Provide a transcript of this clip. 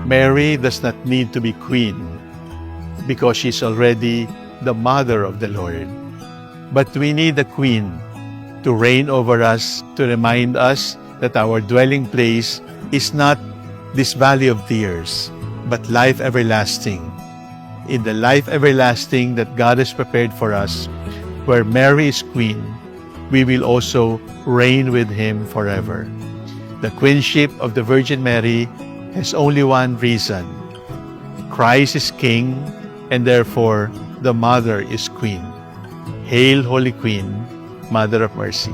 Mary does not need to be queen because she's already the mother of the Lord. But we need a queen to reign over us, to remind us that our dwelling place is not this valley of tears, but life everlasting. In the life everlasting that God has prepared for us, where Mary is queen, we will also reign with Him forever. The queenship of the Virgin Mary has only one reason. Christ is King, and therefore the Mother is Queen. Hail, Holy Queen, Mother of Mercy.